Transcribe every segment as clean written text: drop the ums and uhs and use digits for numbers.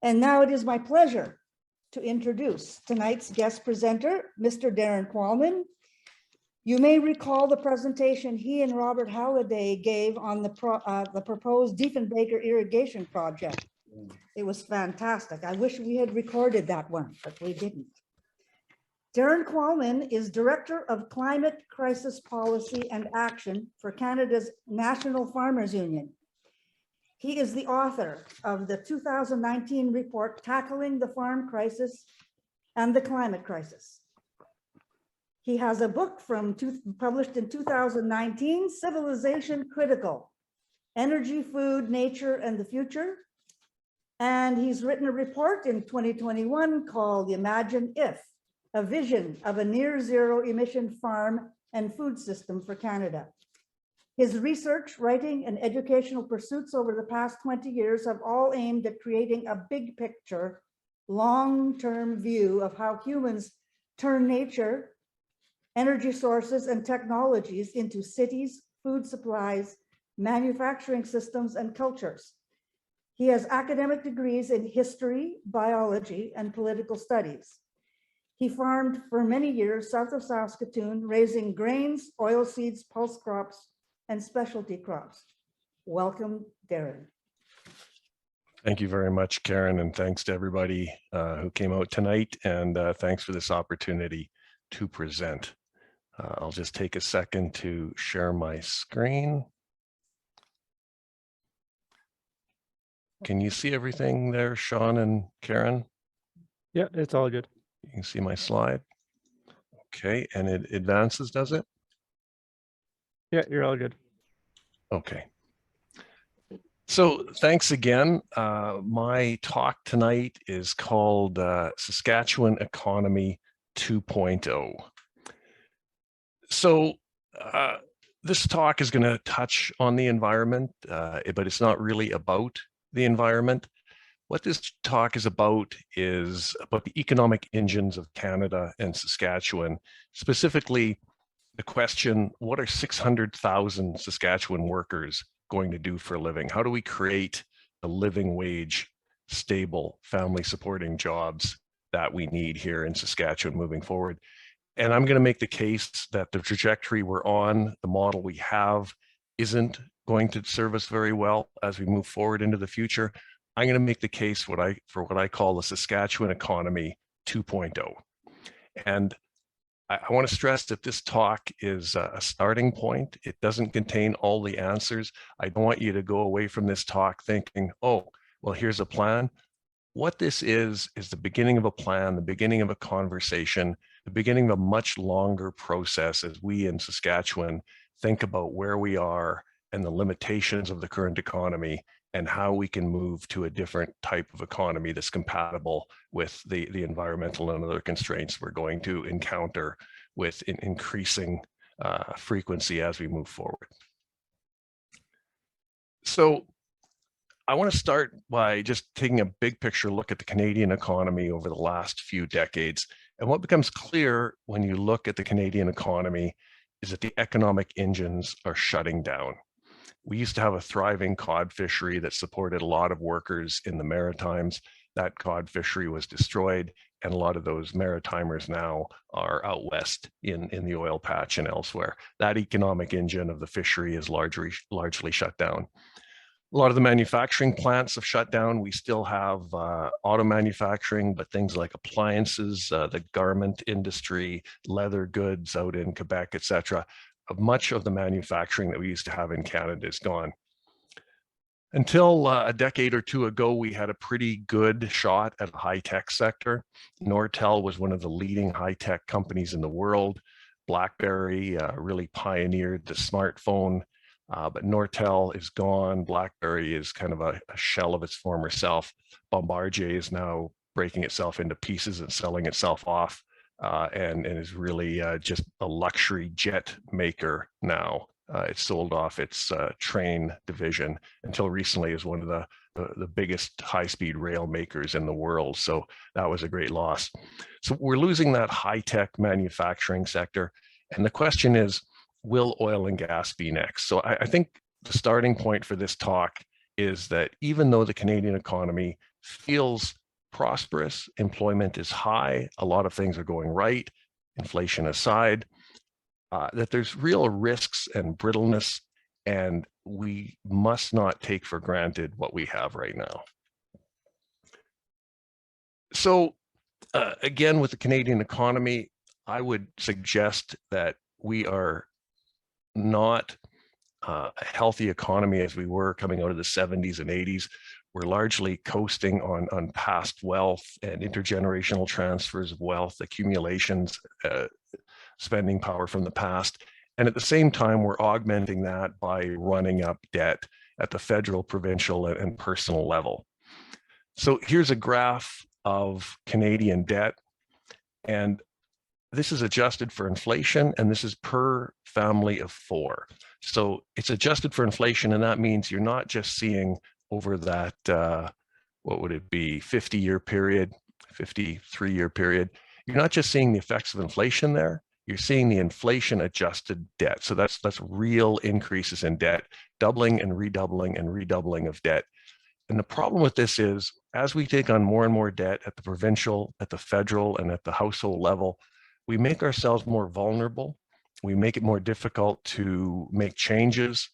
And now it is my pleasure to introduce tonight's guest presenter, Mr. Darrin Qualman. You may recall the presentation he and Robert Halliday gave on the proposed Diefenbaker irrigation project. It was fantastic. I wish we had recorded that one, but we didn't. Darrin Qualman is Director of Climate Crisis Policy and Action for Canada's National Farmers Union. He is the author of the 2019 report, Tackling the Farm Crisis and the Climate Crisis. He has a book published in 2019, Civilization Critical, Energy, Food, Nature, and the Future. And he's written a report in 2021 called Imagine If, a vision of a near zero emission farm and food system for Canada. His research, writing, and educational pursuits over the past 20 years have all aimed at creating a big picture, long-term view of how humans turn nature, energy sources, and technologies into cities, food supplies, manufacturing systems, and cultures. He has academic degrees in history, biology, and political studies. He farmed for many years south of Saskatoon, raising grains, oilseeds, pulse crops, and specialty crops. Welcome, Darrin. Thank you very much, Karen, and thanks to everybody who came out tonight, and thanks for this opportunity to present. I'll just take a second to share my screen. Can you see everything there, Sean and Karen? Yeah, it's all good. You can see my slide. Okay, and it advances, does it? Yeah, you're all good. Okay. So thanks again. My talk tonight is called Saskatchewan Economy 2.0. So this talk is going to touch on the environment, but it's not really about the environment. What this talk is about the economic engines of Canada and Saskatchewan, specifically the question, what are 600,000 Saskatchewan workers going to do for a living? How do we create a living wage, stable, family supporting jobs that we need here in Saskatchewan moving forward? And I'm going to make the case that the trajectory we're on, the model we have, isn't going to serve us very well as we move forward into the future. I'm going to make the case for what I call the Saskatchewan Economy 2.0. And I want to stress that this talk is a starting point. It doesn't contain all the answers. I don't want you to go away from this talk thinking, oh, well, here's a plan. What this is the beginning of a plan, the beginning of a conversation, the beginning of a much longer process as we in Saskatchewan think about where we are and the limitations of the current economy and how we can move to a different type of economy that's compatible with the environmental and other constraints we're going to encounter with increasing frequency as we move forward. So I want to start by just taking a big picture look at the Canadian economy over the last few decades. And what becomes clear when you look at the Canadian economy is that the economic engines are shutting down. We used to have a thriving cod fishery that supported a lot of workers in the Maritimes. That cod fishery was destroyed, and a lot of those Maritimers now are out west in the oil patch and elsewhere. That economic engine of the fishery is largely shut down. A lot of the manufacturing plants have shut down. We still have auto manufacturing, but things like appliances, the garment industry, leather goods out in Quebec, etc. Much of the manufacturing that we used to have in Canada is gone. Until a decade or two ago, we had a pretty good shot at the high-tech sector. Nortel was one of the leading high-tech companies in the world. BlackBerry really pioneered the smartphone, but Nortel is gone. BlackBerry is kind of a shell of its former self. Bombardier is now breaking itself into pieces and selling itself off. And is really just a luxury jet maker now. It sold off its train division until recently as one of the biggest high-speed rail makers in the world. So that was a great loss. So we're losing that high-tech manufacturing sector. And the question is, will oil and gas be next? So I think the starting point for this talk is that even though the Canadian economy feels prosperous, employment is high, a lot of things are going right, inflation aside, that there's real risks and brittleness, and we must not take for granted what we have right now. So again, with the Canadian economy, I would suggest that we are not a healthy economy as we were coming out of the 70s and 80s. We're largely coasting on past wealth and intergenerational transfers of wealth, accumulations, spending power from the past. And at the same time, we're augmenting that by running up debt at the federal, provincial, and personal level. So here's a graph of Canadian debt, and this is adjusted for inflation, and this is per family of 4. So it's adjusted for inflation, and that means you're not just seeing over that, what would it be, 50-year period, 53-year period. You're not just seeing the effects of inflation there, you're seeing the inflation adjusted debt. So that's real increases in debt, doubling and redoubling of debt. And the problem with this is, as we take on more and more debt at the provincial, at the federal, and at the household level, we make ourselves more vulnerable. We make it more difficult to make changes.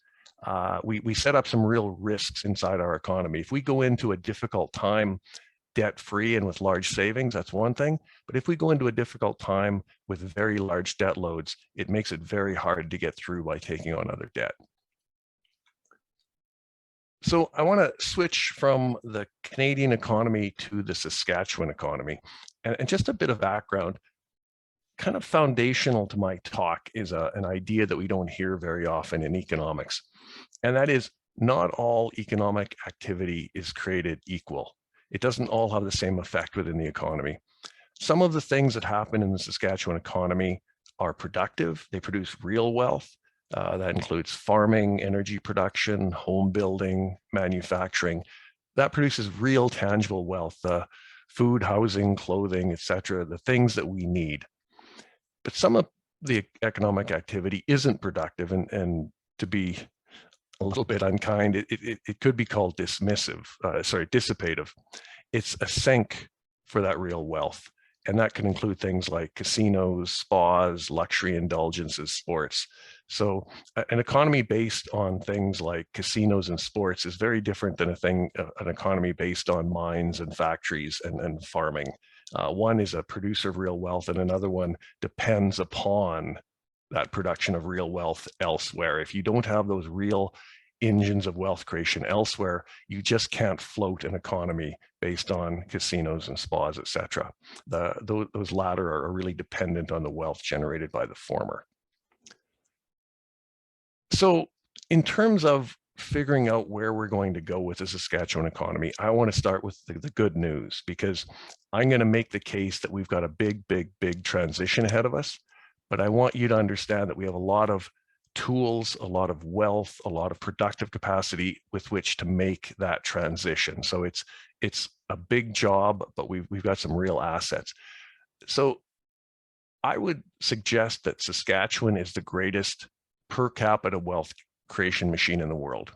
We set up some real risks inside our economy. If we go into a difficult time debt-free and with large savings, that's one thing. But if we go into a difficult time with very large debt loads, it makes it very hard to get through by taking on other debt. So I want to switch from the Canadian economy to the Saskatchewan economy. And just a bit of background, kind of foundational to my talk is an idea that we don't hear very often in economics. And that is, not all economic activity is created equal. It doesn't all have the same effect within the economy. Some of the things that happen in the Saskatchewan economy are productive. They produce real wealth. That includes farming, energy production, home building, manufacturing. That produces real tangible wealth, food, housing, clothing, etc., the things that we need. But some of the economic activity isn't productive, and to be a little bit unkind, it could be called dissipative. It's a sink for that real wealth. And that can include things like casinos, spas, luxury indulgences, sports. So an economy based on things like casinos and sports is very different than an economy based on mines and factories and farming. One is a producer of real wealth, and another one depends upon that production of real wealth elsewhere. If you don't have those real engines of wealth creation elsewhere, you just can't float an economy based on casinos and spas, etc. Those latter are really dependent on the wealth generated by the former. So in terms of figuring out where we're going to go with the Saskatchewan economy, I want to start with the good news, because I'm going to make the case that we've got a big transition ahead of us. But I want you to understand that we have a lot of tools, a lot of wealth, a lot of productive capacity with which to make that transition. So it's a big job, but we've got some real assets. So I would suggest that Saskatchewan is the greatest per capita wealth creation machine in the world.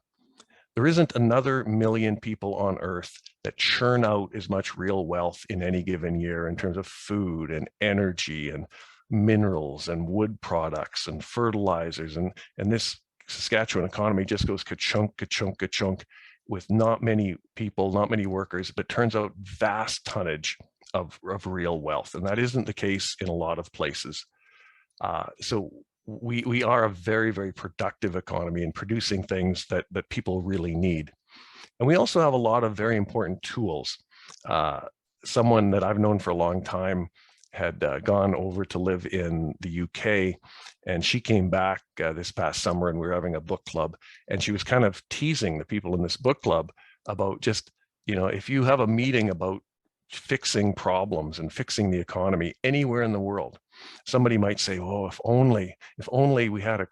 There isn't another million people on earth that churn out as much real wealth in any given year in terms of food and energy and minerals and wood products and fertilizers, and this Saskatchewan economy just goes ka-chunk, ka-chunk, ka-chunk with not many people, not many workers, but turns out vast tonnage of real wealth. And that isn't the case in a lot of places. So we are a very productive economy in producing things that people really need. And we also have a lot of very important tools. Someone that I've known for a long time had gone over to live in the UK, and she came back this past summer, and we were having a book club, and she was kind of teasing the people in this book club about just, if you have a meeting about fixing problems and fixing the economy anywhere in the world, somebody might say, oh, if only we had a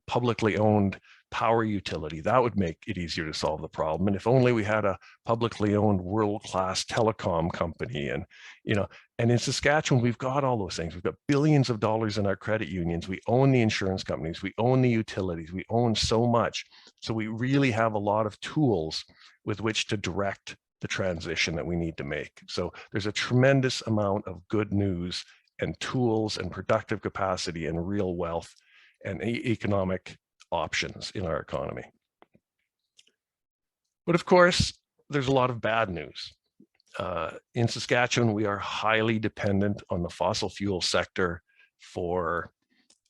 publicly owned power utility, that would make it easier to solve the problem. And if only we had a publicly owned world-class telecom company. And and in Saskatchewan, we've got all those things. We've got billions of dollars in our credit unions. We own the insurance companies. We own the utilities. We own so much. So we really have a lot of tools with which to direct the transition that we need to make. So there's a tremendous amount of good news and tools and productive capacity and real wealth and economic options in our economy. But of course, there's a lot of bad news. In Saskatchewan, we are highly dependent on the fossil fuel sector for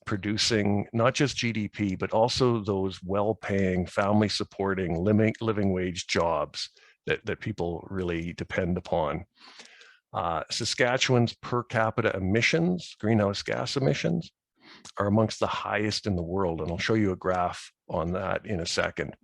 producing not just GDP, but also those well-paying, family-supporting, living wage jobs that people really depend upon. Saskatchewan's per capita emissions, greenhouse gas emissions, are amongst the highest in the world. And I'll show you a graph on that in a second.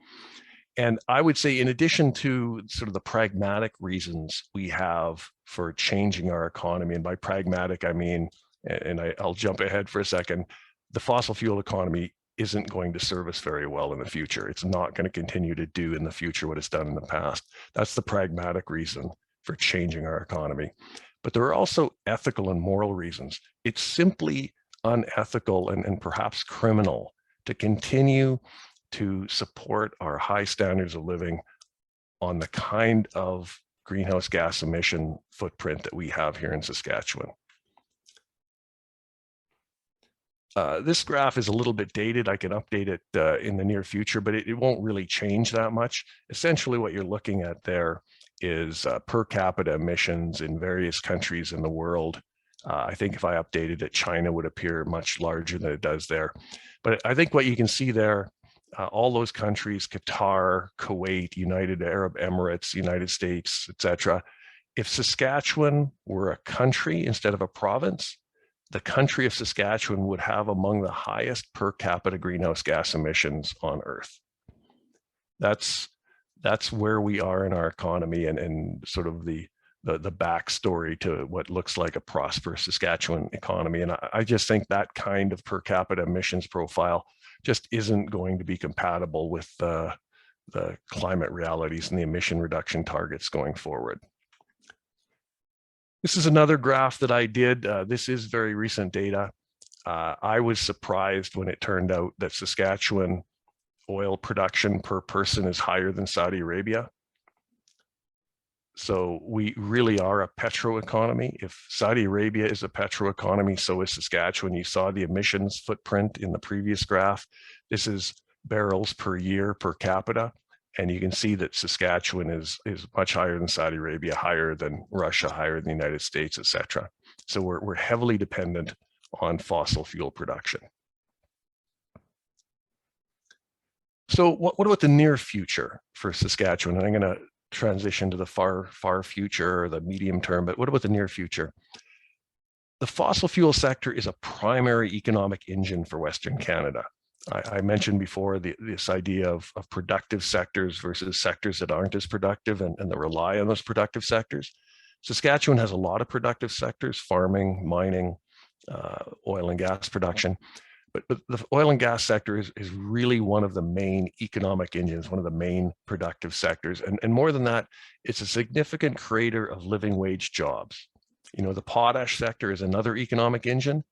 And I would say, in addition to sort of the pragmatic reasons we have for changing our economy, and by pragmatic, I mean, and I'll jump ahead for a second, the fossil fuel economy isn't going to serve us very well in the future. It's not going to continue to do in the future what it's done in the past. That's the pragmatic reason for changing our economy. But there are also ethical and moral reasons. It's simply unethical and perhaps criminal to continue to support our high standards of living on the kind of greenhouse gas emission footprint that we have here in Saskatchewan. This graph is a little bit dated. I can update it in the near future, but it won't really change that much. Essentially, what you're looking at there is per capita emissions in various countries in the world. I think if I updated it, China would appear much larger than it does there. But I think what you can see there, all those countries, Qatar, Kuwait, United Arab Emirates, United States, etc. If Saskatchewan were a country instead of a province, the country of Saskatchewan would have among the highest per capita greenhouse gas emissions on Earth. That's where we are in our economy and sort of the backstory to what looks like a prosperous Saskatchewan economy. And I just think that kind of per capita emissions profile just isn't going to be compatible with the climate realities and the emission reduction targets going forward. This is another graph that I did. This is very recent data. I was surprised when it turned out that Saskatchewan oil production per person is higher than Saudi Arabia. So we really are a petro economy. If Saudi Arabia is a petro economy, so is Saskatchewan. You saw the emissions footprint in the previous graph. This is barrels per year per capita. And you can see that Saskatchewan is much higher than Saudi Arabia, higher than Russia, higher than the United States, et cetera. So we're heavily dependent on fossil fuel production. So what about the near future for Saskatchewan? And I'm going to transition to the far future or the medium term, but what about the near future? The fossil fuel sector is a primary economic engine for Western Canada. I mentioned before this idea of productive sectors versus sectors that aren't as productive and that rely on those productive sectors. Saskatchewan has a lot of productive sectors: farming, mining, oil and gas production. But the oil and gas sector is really one of the main economic engines, one of the main productive sectors. And more than that, it's a significant creator of living wage jobs. You know, the potash sector is another economic engine.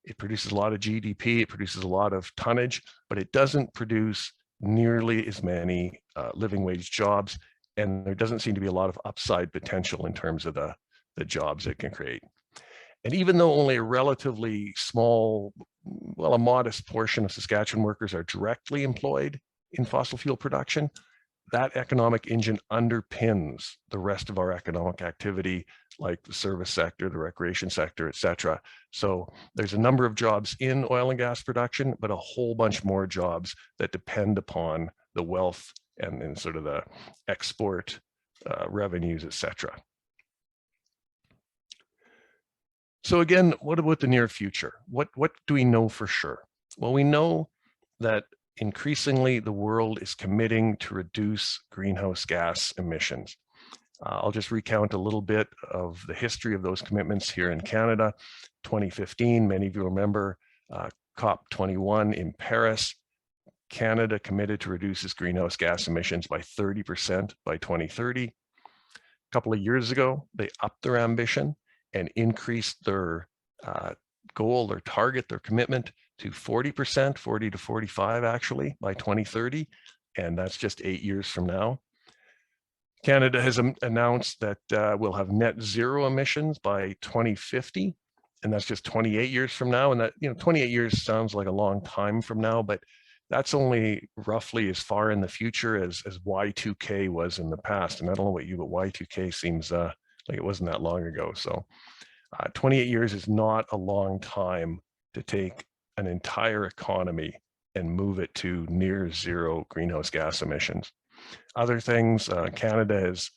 It produces a lot of GDP, it produces a lot of tonnage, but it doesn't produce nearly as many living wage jobs. And there doesn't seem to be a lot of upside potential in terms of the jobs it can create. And even though only a relatively small, well, a modest portion of Saskatchewan workers are directly employed in fossil fuel production, that economic engine underpins the rest of our economic activity, like the service sector, the recreation sector, et cetera. So there's a number of jobs in oil and gas production, but a whole bunch more jobs that depend upon the wealth and sort of the export revenues, et cetera. So again, what about the near future? What do we know for sure? Well, we know that increasingly the world is committing to reduce greenhouse gas emissions. I'll just recount a little bit of the history of those commitments here in Canada. 2015, many of you remember COP21 in Paris. Canada committed to reduce its greenhouse gas emissions by 30% by 2030. A couple of years ago, they upped their ambition and increased their goal, their target, their commitment to 40%, 40 to 45 actually by 2030. And that's just 8 years from now. Canada has announced that we'll have net zero emissions by 2050, and that's just 28 years from now. And that, 28 years sounds like a long time from now, but that's only roughly as far in the future as Y2K was in the past. And I don't know about you, but Y2K seems like it wasn't that long ago. So 28 years is not a long time to take an entire economy and move it to near zero greenhouse gas emissions. Other things, Canada has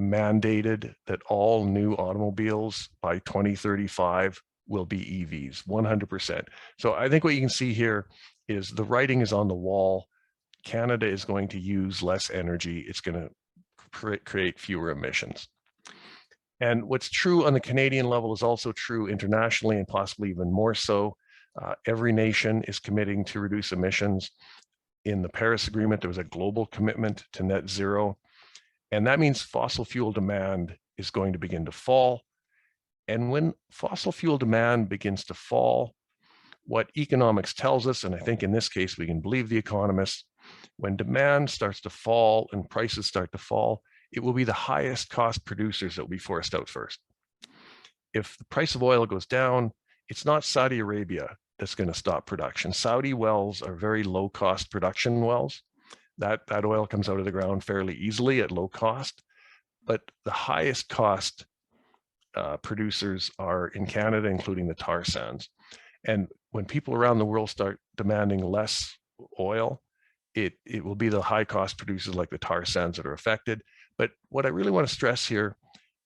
mandated that all new automobiles by 2035 will be EVs, 100%. So I think what you can see here is the writing is on the wall. Canada is going to use less energy. It's going to create fewer emissions. And what's true on the Canadian level is also true internationally, and possibly even more so. Every nation is committing to reduce emissions. In the Paris Agreement, there was a global commitment to net zero. And that means fossil fuel demand is going to begin to fall. And when fossil fuel demand begins to fall, what economics tells us, and I think in this case we can believe the economists, when demand starts to fall and prices start to fall, it will be the highest cost producers that will be forced out first. If the price of oil goes down, it's not Saudi Arabia that's going to stop production. Saudi wells are very low cost production wells. That oil comes out of the ground fairly easily at low cost, but the highest cost producers are in Canada, including the tar sands. And when people around the world start demanding less oil, it will be the high cost producers like the tar sands that are affected. But what I really want to stress here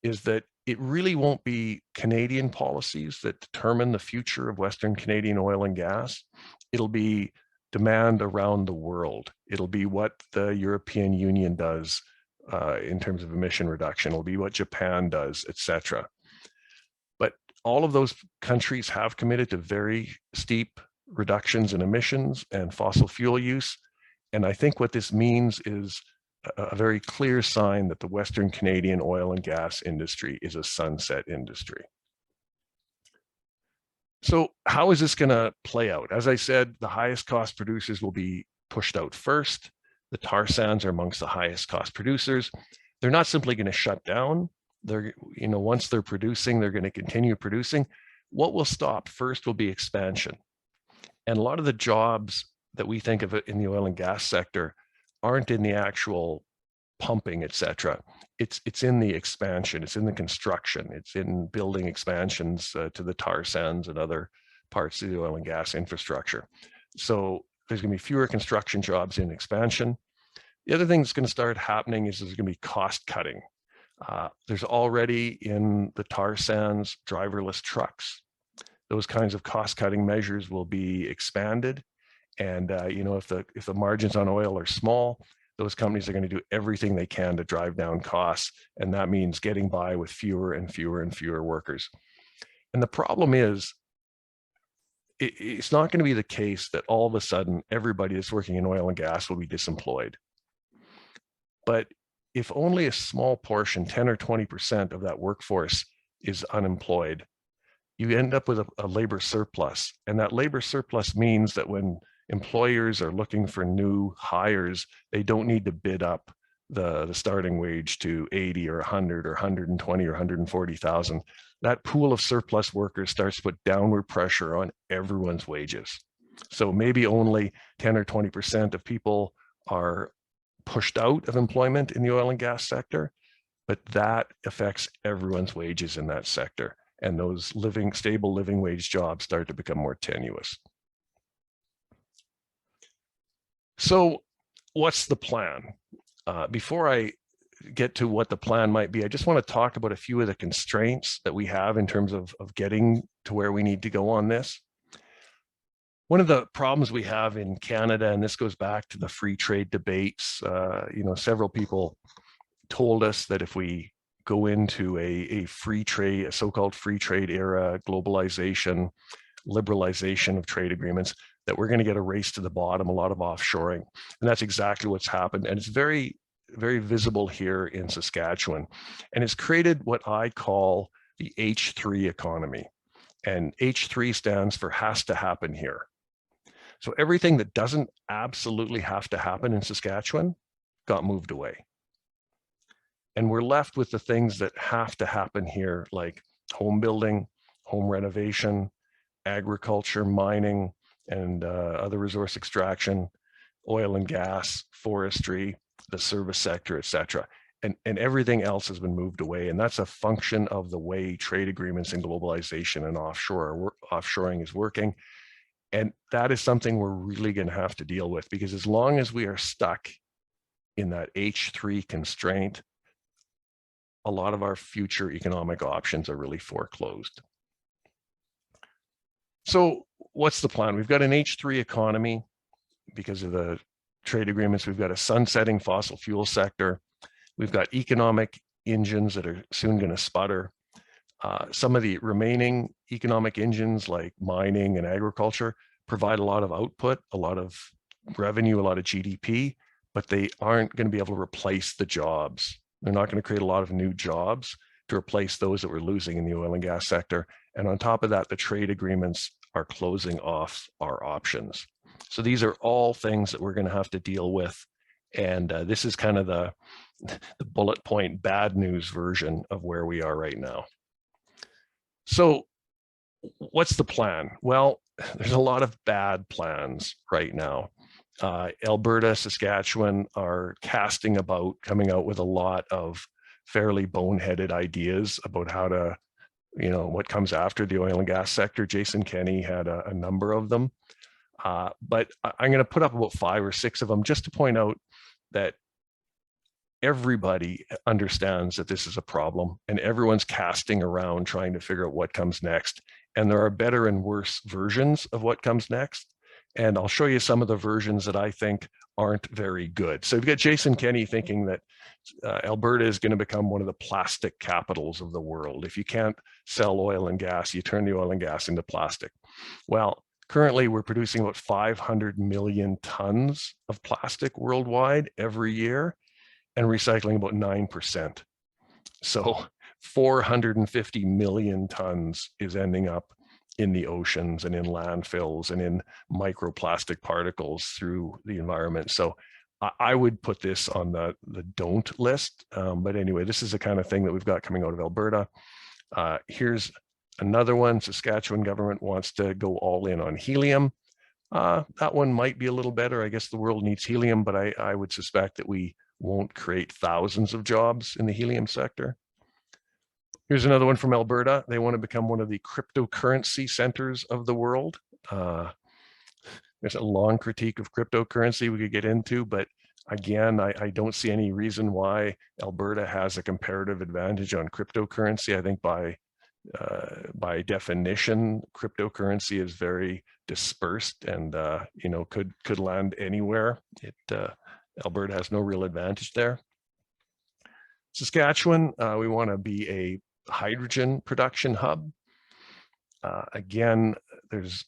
is that it really won't be Canadian policies that determine the future of Western Canadian oil and gas. It'll be demand around the world. It'll be what the European Union does in terms of emission reduction. It'll be what Japan does, etc. But all of those countries have committed to very steep reductions in emissions and fossil fuel use. And I think what this means is a very clear sign that the Western Canadian oil and gas industry is a sunset industry. So how is this going to play out? As I said, the highest cost producers will be pushed out first. The tar sands are amongst the highest cost producers. They're not simply going to shut down. They're, once they're producing, they're going to continue producing. What will stop first will be expansion. And a lot of the jobs that we think of in the oil and gas sector aren't in the actual pumping, etc. It's in the expansion, it's in the construction, it's in building expansions to the tar sands and other parts of the oil and gas infrastructure. So there's going to be fewer construction jobs in expansion. The other thing that's going to start happening is there's going to be cost cutting. There's already in the tar sands driverless trucks. Those kinds of cost cutting measures will be expanded. And if the margins on oil are small, those companies are going to do everything they can to drive down costs. And that means getting by with fewer and fewer and fewer workers. And the problem is, it's not going to be the case that all of a sudden everybody that's working in oil and gas will be disemployed. But if only a small portion, 10 or 20% of that workforce is unemployed, you end up with a labor surplus. And that labor surplus means that when employers are looking for new hires, they don't need to bid up the starting wage to 80 or 100 or 120 or 140,000. That pool of surplus workers starts to put downward pressure on everyone's wages. So maybe only 10 or 20% of people are pushed out of employment in the oil and gas sector, but that affects everyone's wages in that sector. And those stable living wage jobs start to become more tenuous. So what's the plan? Before I get to what the plan might be, I just want to talk about a few of the constraints that we have in terms of getting to where we need to go on this. One of the problems we have in Canada, and this goes back to the free trade debates, several people told us that if we go into a free trade, a so-called free trade era, globalization, liberalization of trade agreements, that we're going to get a race to the bottom, a lot of offshoring. And that's exactly what's happened. And it's very, very visible here in Saskatchewan. And it's created what I call the H3 economy. And H3 stands for has to happen here. So everything that doesn't absolutely have to happen in Saskatchewan got moved away. And we're left with the things that have to happen here, like home building, home renovation, agriculture, mining, and other resource extraction, oil and gas, forestry, the service sector, et cetera. And everything else has been moved away. And that's a function of the way trade agreements and globalization and offshoring is working. And that is something we're really going to have to deal with, because as long as we are stuck in that H3 constraint, a lot of our future economic options are really foreclosed. So what's the plan? We've got an H3 economy because of the trade agreements. We've got a sunsetting fossil fuel sector. We've got economic engines that are soon going to sputter. Some of the remaining economic engines like mining and agriculture provide a lot of output, a lot of revenue, a lot of GDP, but they aren't going to be able to replace the jobs. They're not going to create a lot of new jobs to replace those that we're losing in the oil and gas sector. And on top of that, the trade agreements are closing off our options. So these are all things that we're going to have to deal with. And this is kind of the bullet point bad news version of where we are right now. So what's the plan? Well, there's a lot of bad plans right now. Alberta, Saskatchewan are casting about, coming out with a lot of fairly boneheaded ideas about how to, what comes after the oil and gas sector. Jason Kenney had a number of them. But I'm going to put up about 5 or 6 of them just to point out that everybody understands that this is a problem, and everyone's casting around trying to figure out what comes next. And there are better and worse versions of what comes next. And I'll show you some of the versions that I think aren't very good. So you've got Jason Kenney thinking that Alberta is going to become one of the plastic capitals of the world. If you can't sell oil and gas, you turn the oil and gas into plastic. Well, currently we're producing about 500 million tons of plastic worldwide every year and recycling about 9%. So 450 million tons is ending up in the oceans and in landfills and in microplastic particles through the environment. So I would put this on the don't list. But anyway, this is the kind of thing that we've got coming out of Alberta. Here's another one. Saskatchewan government wants to go all in on helium. That one might be a little better. I guess the world needs helium, but I would suspect that we won't create thousands of jobs in the helium sector. Here's another one from Alberta. They want to become one of the cryptocurrency centers of the world. There's a long critique of cryptocurrency we could get into, but again, I don't see any reason why Alberta has a comparative advantage on cryptocurrency. I think by definition, cryptocurrency is very dispersed and could land anywhere. Alberta has no real advantage there. Saskatchewan, we want to be a hydrogen production hub. Again, there's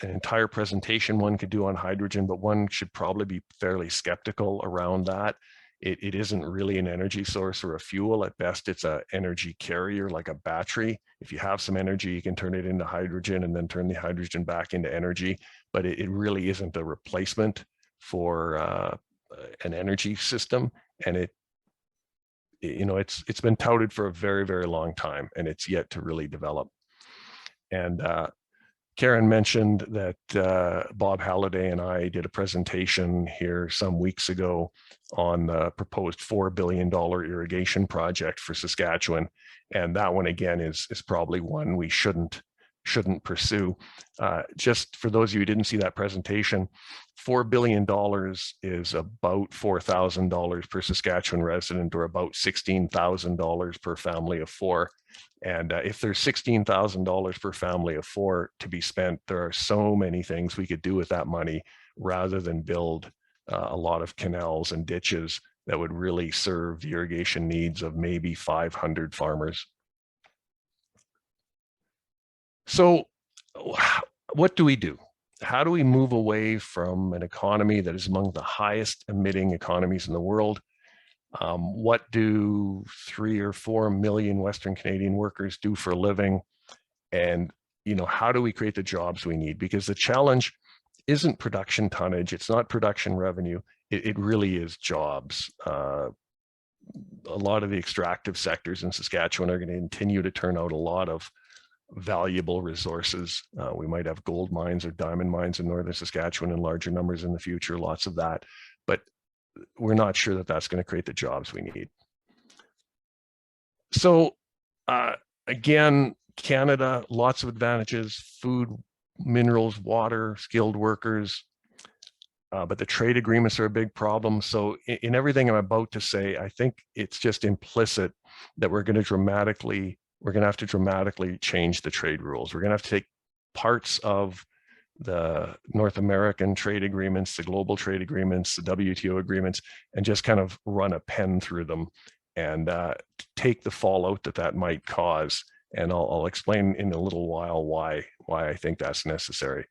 an entire presentation one could do on hydrogen, but one should probably be fairly skeptical around that. It isn't really an energy source or a fuel. At best, it's an energy carrier like a battery. If you have some energy, you can turn it into hydrogen and then turn the hydrogen back into energy, but it really isn't a replacement for an energy system. And it's been touted for a very, very long time, and it's yet to really develop. And Karen mentioned that Bob Halliday and I did a presentation here some weeks ago on the proposed $4 billion irrigation project for Saskatchewan. And that one, again, is probably one we shouldn't pursue. Just for those of you who didn't see that presentation, $4 billion is about $4,000 per Saskatchewan resident, or about $16,000 per family of 4. And if there's $16,000 per family of 4 to be spent, there are so many things we could do with that money rather than build a lot of canals and ditches that would really serve the irrigation needs of maybe 500 farmers. So what do we do? How do we move away from an economy that is among the highest emitting economies in the world? What do 3 or 4 million Western Canadian workers do for a living? And, how do we create the jobs we need? Because the challenge isn't production tonnage. It's not production revenue. It really is jobs. a lot of the extractive sectors in Saskatchewan are going to continue to turn out a lot of valuable resources. We might have gold mines or diamond mines in northern Saskatchewan in larger numbers in the future, lots of that, but we're not sure that that's going to create the jobs we need. So again, Canada, lots of advantages: food, minerals, water, skilled workers, but the trade agreements are a big problem. So in everything I'm about to say, I think it's just implicit that we're going to have to dramatically change the trade rules. We're going to have to take parts of the North American trade agreements, the global trade agreements, the WTO agreements, and just kind of run a pen through them and take the fallout that might cause. And I'll explain in a little while why I think that's necessary.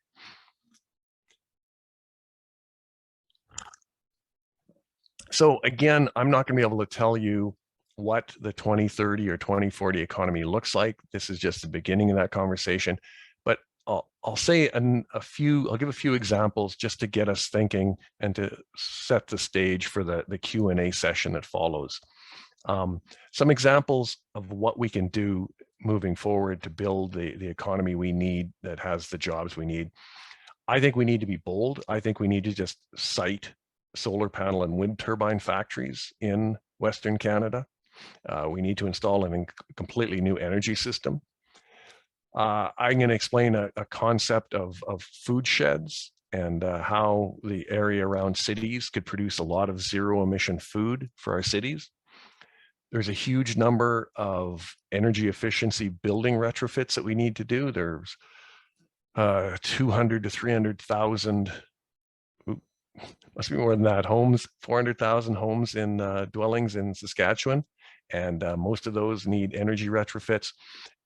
So again, I'm not going to be able to tell you what the 2030 or 2040 economy looks like. This is just the beginning of that conversation, but I'll say I'll give a few examples just to get us thinking and to set the stage for the Q&A session that follows. Some examples of what we can do moving forward to build the economy we need that has the jobs we need. I think we need to be bold. I think we need to just cite solar panel and wind turbine factories in Western Canada. We need to install a completely new energy system. I'm going to explain a concept of food sheds and how the area around cities could produce a lot of zero emission food for our cities. There's a huge number of energy efficiency building retrofits that we need to do. There's 200 to 300,000, must be more than that, homes, 400,000 homes in dwellings in Saskatchewan. And most of those need energy retrofits.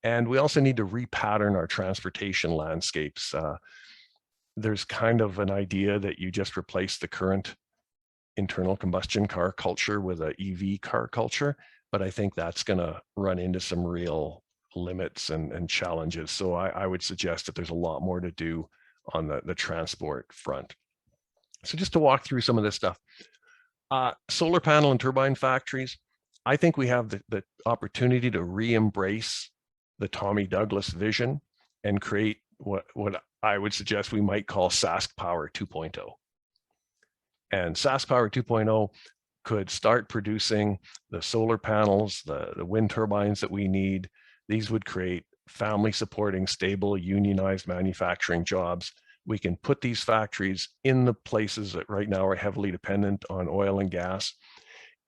And we also need to repattern our transportation landscapes. There's kind of an idea that you just replace the current internal combustion car culture with an EV car culture, but I think that's going to run into some real limits and challenges. So I would suggest that there's a lot more to do on the transport front. So just to walk through some of this stuff, solar panel and turbine factories, I think we have the opportunity to re-embrace the Tommy Douglas vision and create what I would suggest we might call Sask Power 2.0. And Sask Power 2.0 could start producing the solar panels, the wind turbines that we need. These would create family supporting, stable, unionized manufacturing jobs. We can put these factories in the places that right now are heavily dependent on oil and gas.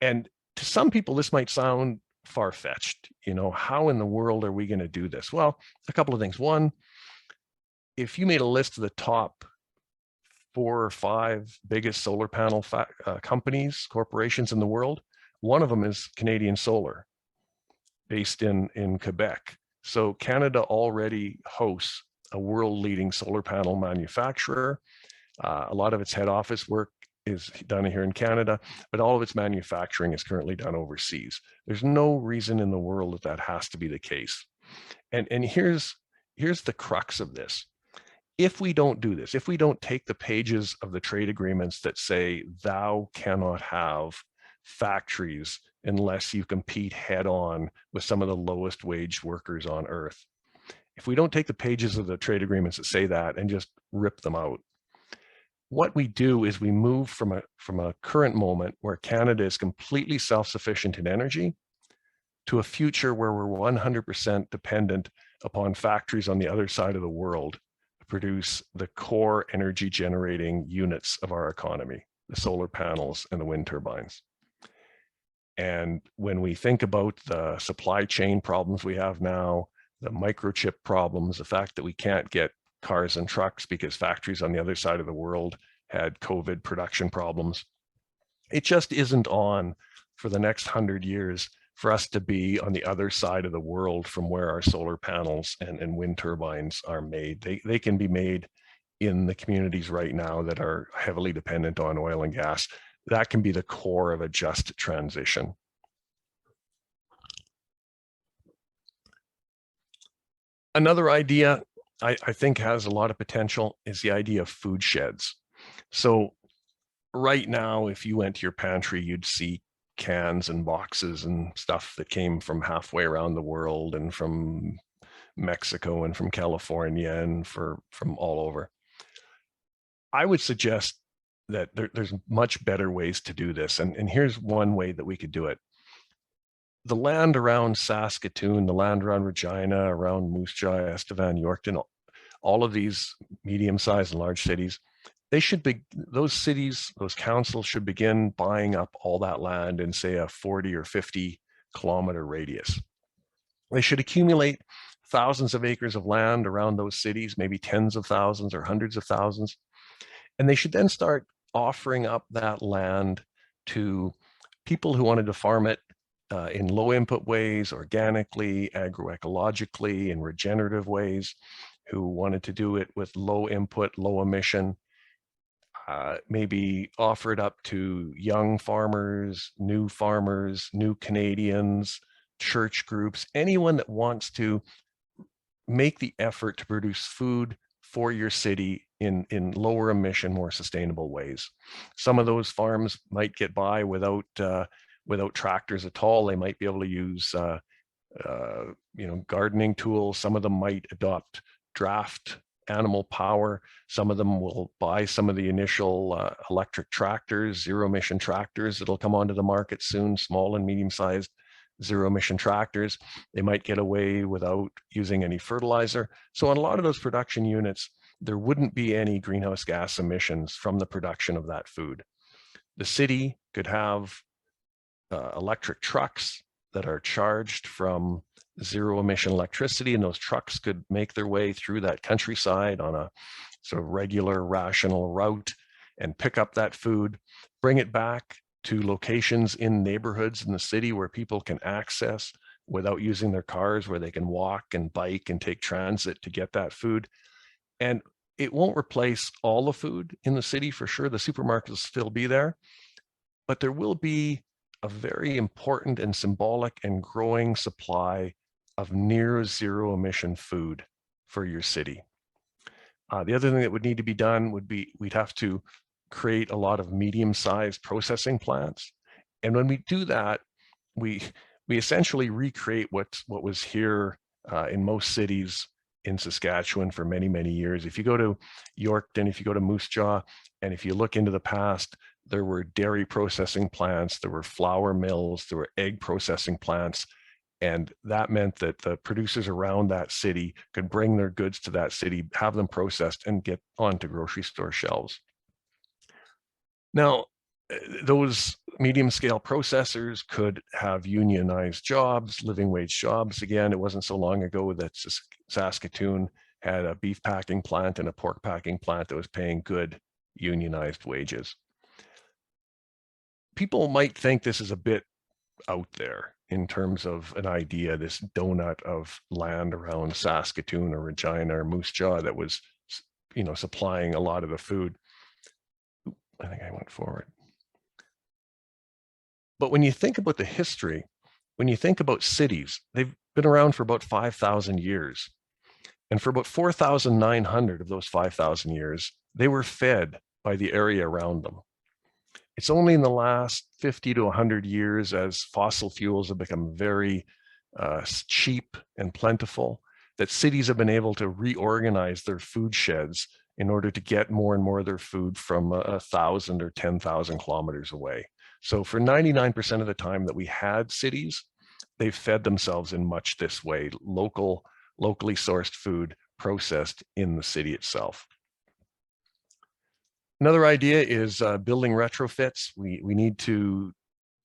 And to some people, this might sound far-fetched. You know, how in the world are we going to do this? Well, a couple of things. One, if you made a list of the top 4 or 5 biggest solar panel companies, corporations in the world, one of them is Canadian Solar, based in Quebec. So Canada already hosts a world-leading solar panel manufacturer. A lot of its head office work is done here in Canada, but all of its manufacturing is currently done overseas. There's no reason in the world that has to be the case. And here's the crux of this. If we don't do this, if we don't take the pages of the trade agreements that say thou cannot have factories unless you compete head on with some of the lowest wage workers on earth, if we don't take the pages of the trade agreements that say that and just rip them out, what we do is we move from a current moment where Canada is completely self-sufficient in energy to a future where we're 100% dependent upon factories on the other side of the world to produce the core energy generating units of our economy, the solar panels and the wind turbines. And when we think about the supply chain problems we have now, the microchip problems, the fact that we can't get cars and trucks because factories on the other side of the world had COVID production problems, it just isn't on for the next 100 years for us to be on the other side of the world from where our solar panels and wind turbines are made. They can be made in the communities right now that are heavily dependent on oil and gas. That can be the core of a just transition. Another idea I think has a lot of potential is the idea of food sheds. So right now, if you went to your pantry, you'd see cans and boxes and stuff that came from halfway around the world and from Mexico and from California and from all over. I would suggest that there's much better ways to do this. And here's one way that we could do it. The land around Saskatoon, the land around Regina, around Moose Jaw, Estevan, Yorkton, all of these medium-sized and large cities, they should be, those cities, those councils should begin buying up all that land in, say, a 40 or 50 kilometer radius. They should accumulate thousands of acres of land around those cities, maybe tens of thousands or hundreds of thousands. And they should then start offering up that land to people who wanted to farm it in low input ways, organically, agroecologically, in regenerative ways, who wanted to do it with low input, low emission, maybe offer it up to young farmers, new Canadians, church groups, anyone that wants to make the effort to produce food for your city in lower emission, more sustainable ways. Some of those farms might get by without tractors at all. They might be able to use gardening tools. Some of them might adopt draft animal power. Some of them will buy some of the initial electric tractors, zero emission tractors that'll come onto the market soon, small and medium-sized zero emission tractors. They might get away without using any fertilizer. So on a lot of those production units, there wouldn't be any greenhouse gas emissions from the production of that food. The city could have electric trucks that are charged from zero emission electricity, and those trucks could make their way through that countryside on a sort of regular, rational route and pick up that food, bring it back to locations in neighborhoods in the city where people can access without using their cars, where they can walk and bike and take transit to get that food. And it won't replace all the food in the city for sure. The supermarkets will still be there, but there will be a very important and symbolic and growing supply of near zero emission food for your city. The other thing that would need to be done would be, we'd have to create a lot of medium-sized processing plants. And when we do that, we essentially recreate what was here in most cities in Saskatchewan for many, many years. If you go to Yorkton, if you go to Moose Jaw, and if you look into the past, there were dairy processing plants, there were flour mills, there were egg processing plants. And that meant that the producers around that city could bring their goods to that city, have them processed, and get onto grocery store shelves. Now, those medium scale processors could have unionized jobs, living wage jobs. Again, it wasn't so long ago that Saskatoon had a beef packing plant and a pork packing plant that was paying good unionized wages. People might think this is a bit out there in terms of an idea, this donut of land around Saskatoon or Regina or Moose Jaw that was, supplying a lot of the food. I think I went forward. But when you think about the history, when you think about cities, they've been around for about 5,000 years. And for about 4,900 of those 5,000 years, they were fed by the area around them. It's only in the last 50 to 100 years, as fossil fuels have become very cheap and plentiful, that cities have been able to reorganize their food sheds in order to get more and more of their food from 1,000 or 10,000 kilometers away. So for 99% of the time that we had cities, they've fed themselves in much this way, locally sourced food processed in the city itself. Another idea is building retrofits. We need to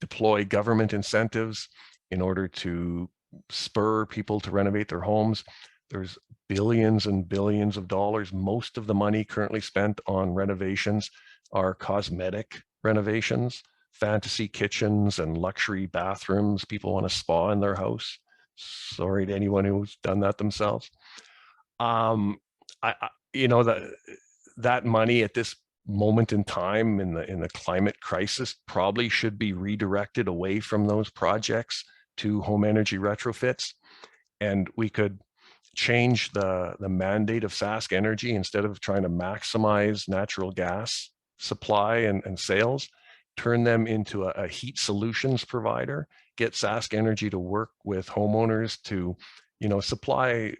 deploy government incentives in order to spur people to renovate their homes. There's billions and billions of dollars. Most of the money currently spent on renovations are cosmetic renovations, fantasy kitchens and luxury bathrooms. People want a spa in their house. Sorry to anyone who's done that themselves. That money at this moment in time in the climate crisis probably should be redirected away from those projects to home energy retrofits. And we could change the mandate of Sask Energy. Instead of trying to maximize natural gas supply and sales, turn them into a heat solutions provider, get Sask Energy to work with homeowners to, supply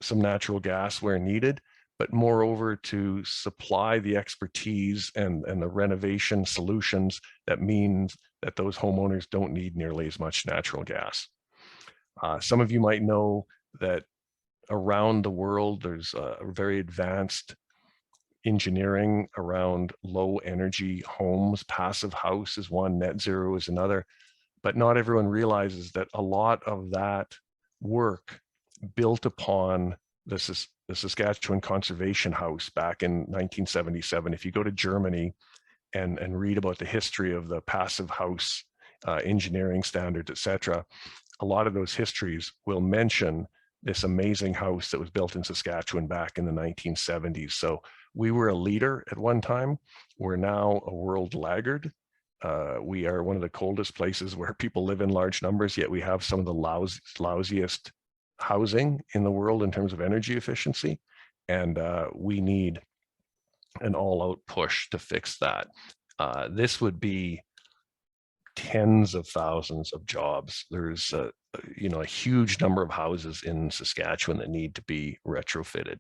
some natural gas where needed, but moreover to supply the expertise and the renovation solutions that means that those homeowners don't need nearly as much natural gas. Some of you might know that around the world, there's a very advanced engineering around low energy homes. Passive house is one, net zero is another, but not everyone realizes that a lot of that work built upon the Saskatchewan Conservation House back in 1977. If you go to Germany and read about the history of the passive house engineering standards, etc., a lot of those histories will mention this amazing house that was built in Saskatchewan back in the 1970s. So we were a leader at one time. We're now a world laggard. We are one of the coldest places where people live in large numbers, yet we have some of the lousiest housing in the world in terms of energy efficiency. And we need an all-out push to fix that. This would be tens of thousands of jobs. There's a huge number of houses in Saskatchewan that need to be retrofitted.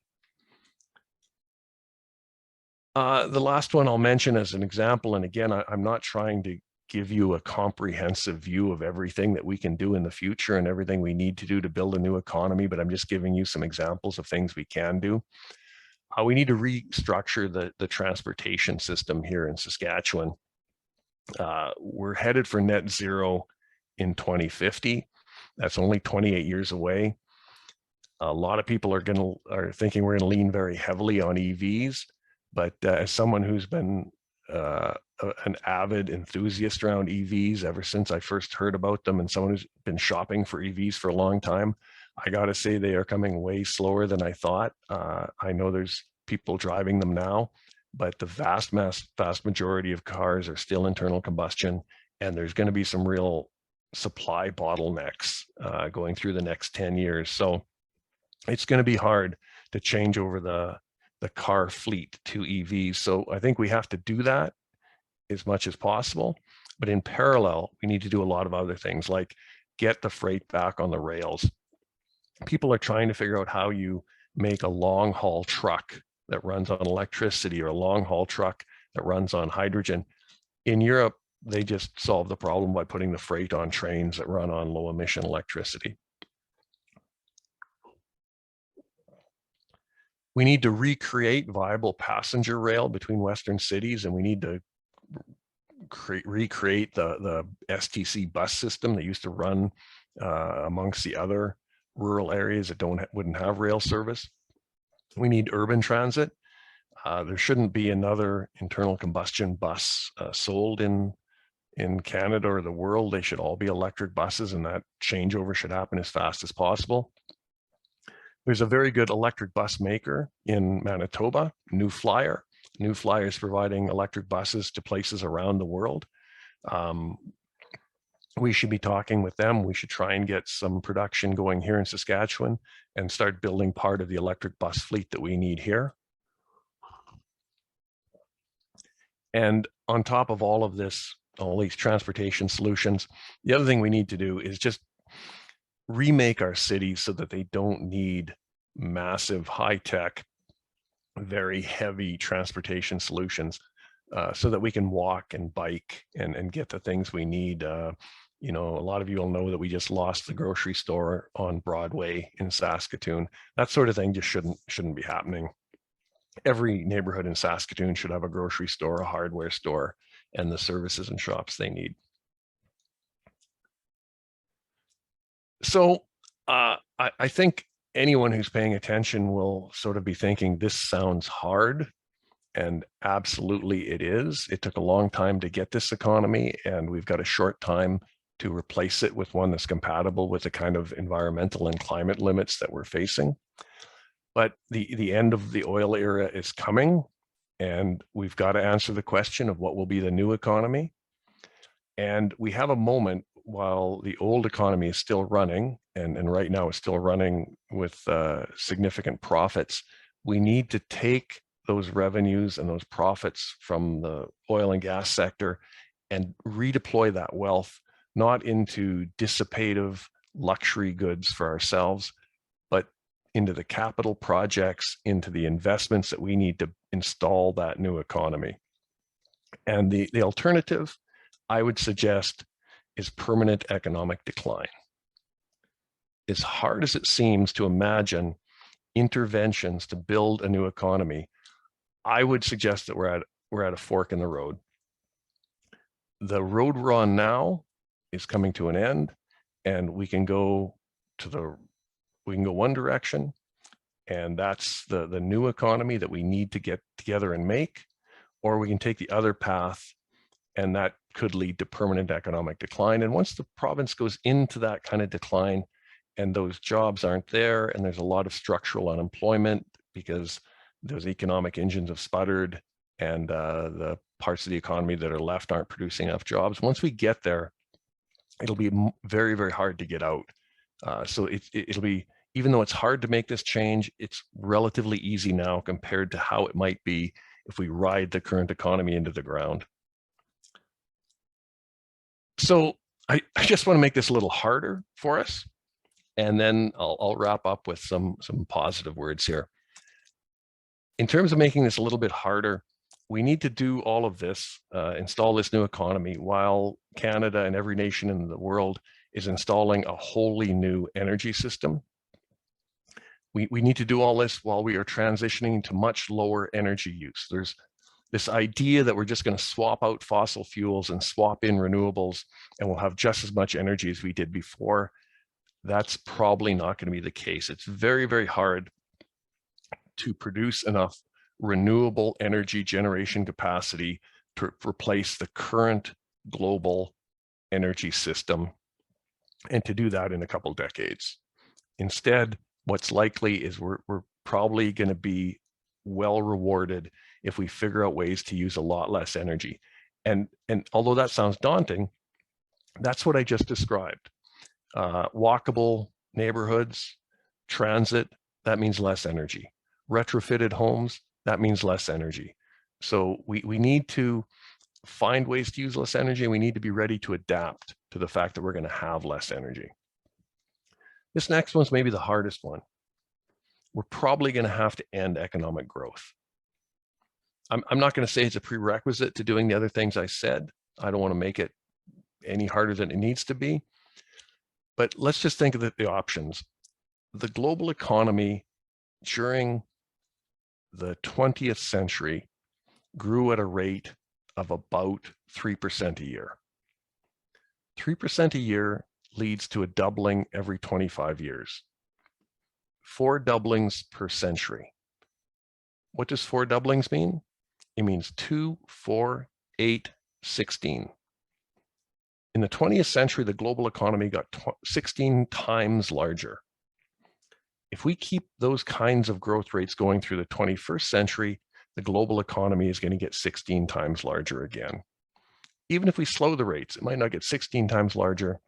The last one I'll mention as an example, and again, I'm not trying to give you a comprehensive view of everything that we can do in the future and everything we need to do to build a new economy, but I'm just giving you some examples of things we can do. We need to restructure the transportation system here in Saskatchewan. We're headed for net zero in 2050. That's only 28 years away. A lot of people are thinking we're going to lean very heavily on EVs, but as someone who's been an avid enthusiast around EVs ever since I first heard about them, and someone who's been shopping for EVs for a long time, I got to say they are coming way slower than I thought. I know there's people driving them now, but the vast majority of cars are still internal combustion, and there's going to be some real supply bottlenecks going through the next 10 years. So it's going to be hard to change over the car fleet to EVs. So I think we have to do that as much as possible. But in parallel, we need to do a lot of other things, like get the freight back on the rails. People are trying to figure out how you make a long haul truck that runs on electricity or a long haul truck that runs on hydrogen. In Europe, they just solve the problem by putting the freight on trains that run on low emission electricity. We need to recreate viable passenger rail between Western cities, and we need to recreate the STC bus system that used to run amongst the other rural areas that wouldn't have rail service. We need urban transit. There shouldn't be another internal combustion bus sold in Canada or the world. They should all be electric buses, and that changeover should happen as fast as possible. There's a very good electric bus maker in Manitoba, New Flyer. New Flyer is providing electric buses to places around the world. We should be talking with them. We should try and get some production going here in Saskatchewan and start building part of the electric bus fleet that we need here. And on top of all of this, all these transportation solutions, the other thing we need to do is just remake our cities so that they don't need massive, high-tech, very heavy transportation solutions, so that we can walk and bike and get the things we need. A lot of you will know that we just lost the grocery store on Broadway in Saskatoon. That sort of thing just shouldn't be happening. Every neighborhood in Saskatoon should have a grocery store, a hardware store, and the services and shops they need. So I think anyone who's paying attention will sort of be thinking this sounds hard, and absolutely it is. It took a long time to get this economy, and we've got a short time to replace it with one that's compatible with the kind of environmental and climate limits that we're facing. But the end of the oil era is coming, and we've got to answer the question of what will be the new economy. And we have a moment while the old economy is still running, and right now it's still running with significant profits. We need to take those revenues and those profits from the oil and gas sector and redeploy that wealth, not into dissipative luxury goods for ourselves, but into the capital projects, into the investments that we need to install that new economy. And the alternative, I would suggest, is permanent economic decline. As hard as it seems to imagine interventions to build a new economy, I would suggest that we're at a fork in the road. The road we're on now is coming to an end, and we can go one direction, and that's the new economy that we need to get together and make, or we can take the other path, and that could lead to permanent economic decline. And once the province goes into that kind of decline and those jobs aren't there, and there's a lot of structural unemployment because those economic engines have sputtered and the parts of the economy that are left aren't producing enough jobs. Once we get there, it'll be very, very hard to get out. So it'll be, even though it's hard to make this change, it's relatively easy now compared to how it might be if we ride the current economy into the ground. So I just want to make this a little harder for us, and then I'll wrap up with some positive words here. In terms of making this a little bit harder, we need to do all of this, install this new economy, while Canada and every nation in the world is installing a wholly new energy system. We need to do all this while we are transitioning to much lower energy use. There's this idea that we're just going to swap out fossil fuels and swap in renewables, and we'll have just as much energy as we did before. That's probably not going to be the case. It's very, very hard to produce enough renewable energy generation capacity to replace the current global energy system, and to do that in a couple decades. Instead, what's likely is we're probably going to be well rewarded if we figure out ways to use a lot less energy. And although that sounds daunting, that's what I just described. Walkable neighborhoods, transit, that means less energy. Retrofitted homes, that means less energy. So we need to find ways to use less energy, and we need to be ready to adapt to the fact that we're going to have less energy. This next one's maybe the hardest one. We're probably going to have to end economic growth. I'm not going to say it's a prerequisite to doing the other things I said. I don't want to make it any harder than it needs to be. But let's just think of the options. The global economy during the 20th century grew at a rate of about 3% a year. 3% a year leads to a doubling every 25 years. 4 doublings per century. What does 4 doublings mean? It means 2, 4, 8, 16. In the 20th century, the global economy got 16 times larger. If we keep those kinds of growth rates going through the 21st century, the global economy is going to get 16 times larger again. Even if we slow the rates, it might not get 16 times larger,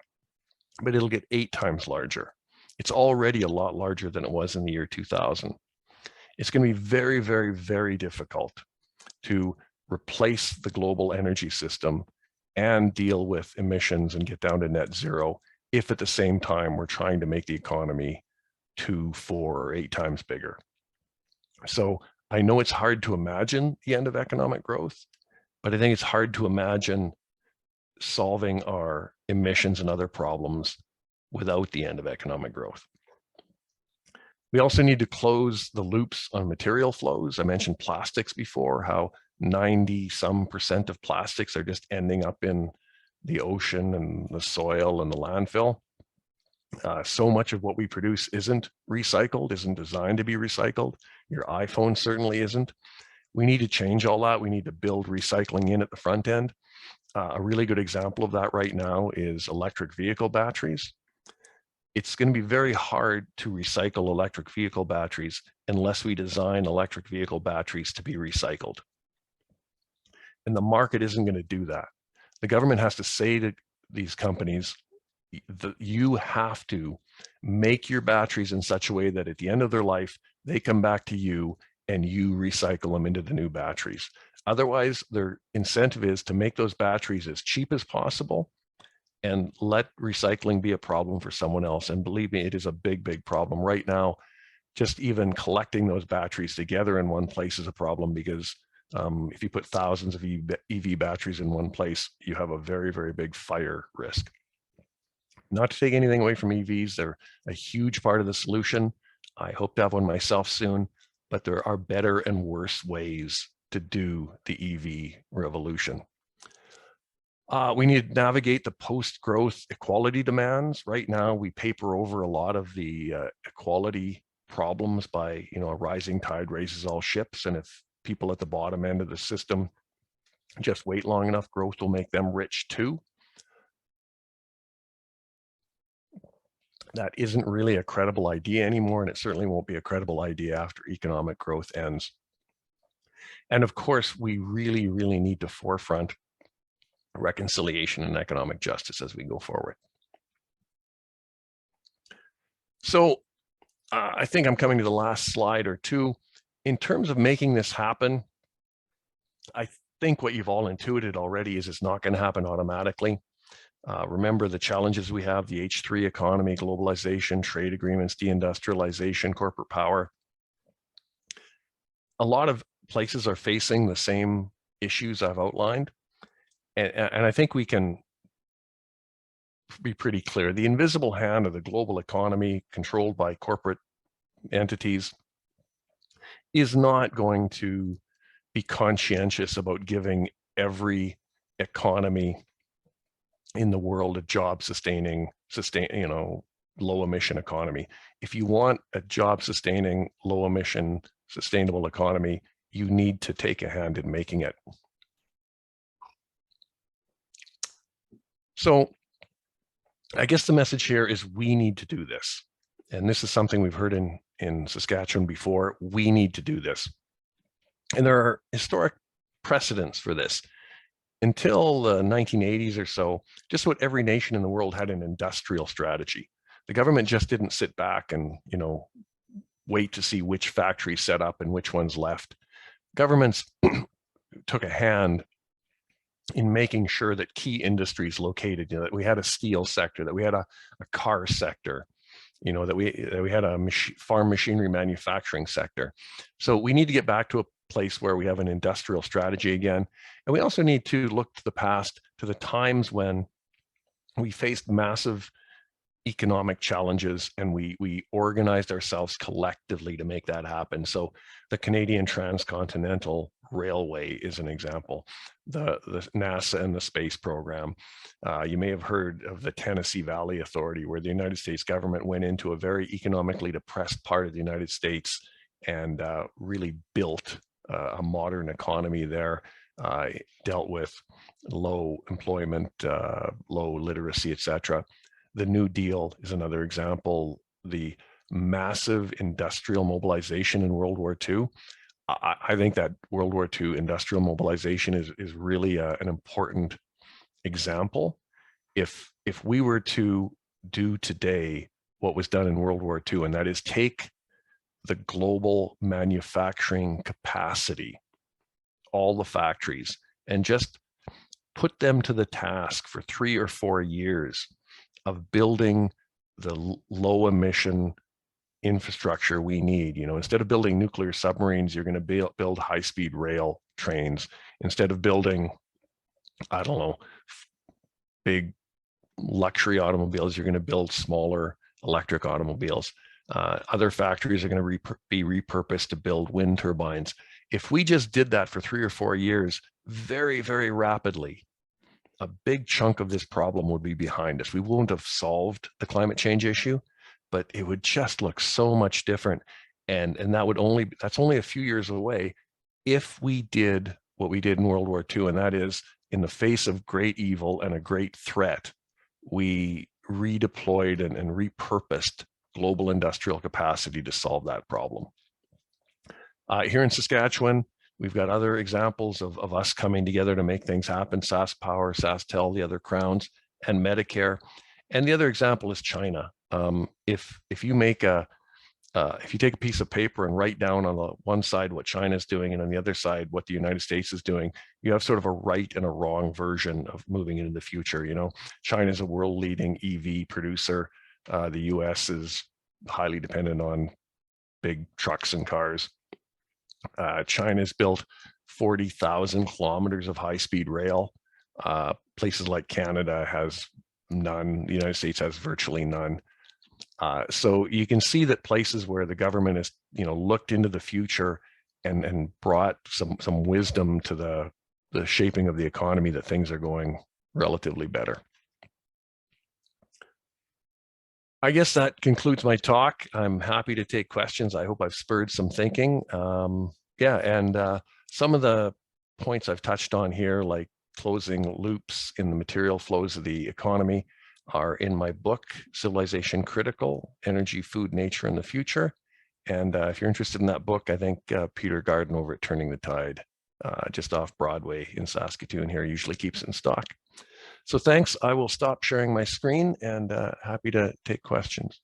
but it'll get 8 times larger. It's already a lot larger than it was in the year 2000. It's going to be very, very, very difficult to replace the global energy system and deal with emissions and get down to net zero if at the same time we're trying to make the economy 2, 4, or 8 times bigger. So I know it's hard to imagine the end of economic growth, but I think it's hard to imagine solving our emissions and other problems without the end of economic growth. We also need to close the loops on material flows. I mentioned plastics before, how 90% of plastics are just ending up in the ocean and the soil and the landfill. So much of what we produce isn't recycled, isn't designed to be recycled. Your iPhone certainly isn't. We need to change all that. We need to build recycling in at the front end. A really good example of that right now is electric vehicle batteries. It's going to be very hard to recycle electric vehicle batteries unless we design electric vehicle batteries to be recycled. And the market isn't going to do that. The government has to say to these companies, you have to make your batteries in such a way that at the end of their life, they come back to you and you recycle them into the new batteries. Otherwise, their incentive is to make those batteries as cheap as possible and let recycling be a problem for someone else. And believe me, it is a big, big problem. Right now, just even collecting those batteries together in one place is a problem, because if you put thousands of EV batteries in one place, you have a very, very big fire risk. Not to take anything away from EVs, they're a huge part of the solution. I hope to have one myself soon, but there are better and worse ways to do the EV revolution. We need to navigate the post-growth equality demands. Right now, we paper over a lot of the equality problems by, a rising tide raises all ships. And if people at the bottom end of the system just wait long enough, growth will make them rich too. That isn't really a credible idea anymore, and it certainly won't be a credible idea after economic growth ends. And of course, we really, really need to forefront reconciliation and economic justice as we go forward. So I think I'm coming to the last slide or two. In terms of making this happen, I think what you've all intuited already is it's not going to happen automatically. Remember the challenges we have: the H3 economy, globalization, trade agreements, deindustrialization, corporate power. A lot of places are facing the same issues I've outlined. And I think we can be pretty clear. The invisible hand of the global economy, controlled by corporate entities, is not going to be conscientious about giving every economy in the world a job-sustaining, low-emission economy. If you want a job-sustaining, low-emission, sustainable economy, you need to take a hand in making it. So I guess the message here is we need to do this. And this is something we've heard in Saskatchewan before. We need to do this. And there are historic precedents for this. Until the 1980s or so, just about every nation in the world had an industrial strategy. The government just didn't sit back and, wait to see which factories set up and which ones left. Governments took a hand in making sure that key industries located, that we had a steel sector, that we had a car sector, that we had a farm machinery manufacturing sector. So we need to get back to a place where we have an industrial strategy again. And we also need to look to the past, to the times when we faced massive economic challenges and we organized ourselves collectively to make that happen. So the Canadian Transcontinental Railway is an example, the NASA and the space program. You may have heard of the Tennessee Valley Authority, where the United States government went into a very economically depressed part of the United States and really built a modern economy there, dealt with low employment, low literacy, etc. The New Deal is another example. The massive industrial mobilization in World War II. I think that World War II industrial mobilization is really an important example. If we were to do today what was done in World War II, and that is take the global manufacturing capacity, all the factories, and just put them to the task for 3 or 4 years of building the low emission infrastructure we need. Instead of building nuclear submarines, you're going to build high-speed rail trains. Instead of building, I don't know, big luxury automobiles, you're going to build smaller electric automobiles. Other factories are going to be repurposed to build wind turbines. If we just did that for 3 or 4 years, very, very rapidly, a big chunk of this problem would be behind us. We won't have solved the climate change issue, but it would just look so much different. And that's only a few years away if we did what we did in World War II, and that is, in the face of great evil and a great threat, we redeployed and repurposed global industrial capacity to solve that problem. Here in Saskatchewan, we've got other examples of us coming together to make things happen: SaskPower, SaskTel, the other crowns, and Medicare. And the other example is China. If you make a if you take a piece of paper and write down on the one side what China is doing and on the other side what the United States is doing, you have sort of a right and a wrong version of moving into the future. You know, China is a world-leading EV producer. The US is highly dependent on big trucks and cars. China's built 40,000 kilometers of high-speed rail. Places like Canada has none. The United States has virtually none. So you can see that places where the government has, you know, looked into the future and brought some wisdom to the shaping of the economy, that things are going relatively better. I guess that concludes my talk. I'm happy to take questions. I hope I've spurred some thinking. Yeah, and some of the points I've touched on here, like closing loops in the material flows of the economy, are in my book, Civilization Critical: Energy, Food, Nature, and the Future. And if you're interested in that book, I think Peter Garden over at Turning the Tide, just off Broadway in Saskatoon here, usually keeps it in stock. So thanks. I will stop sharing my screen and happy to take questions.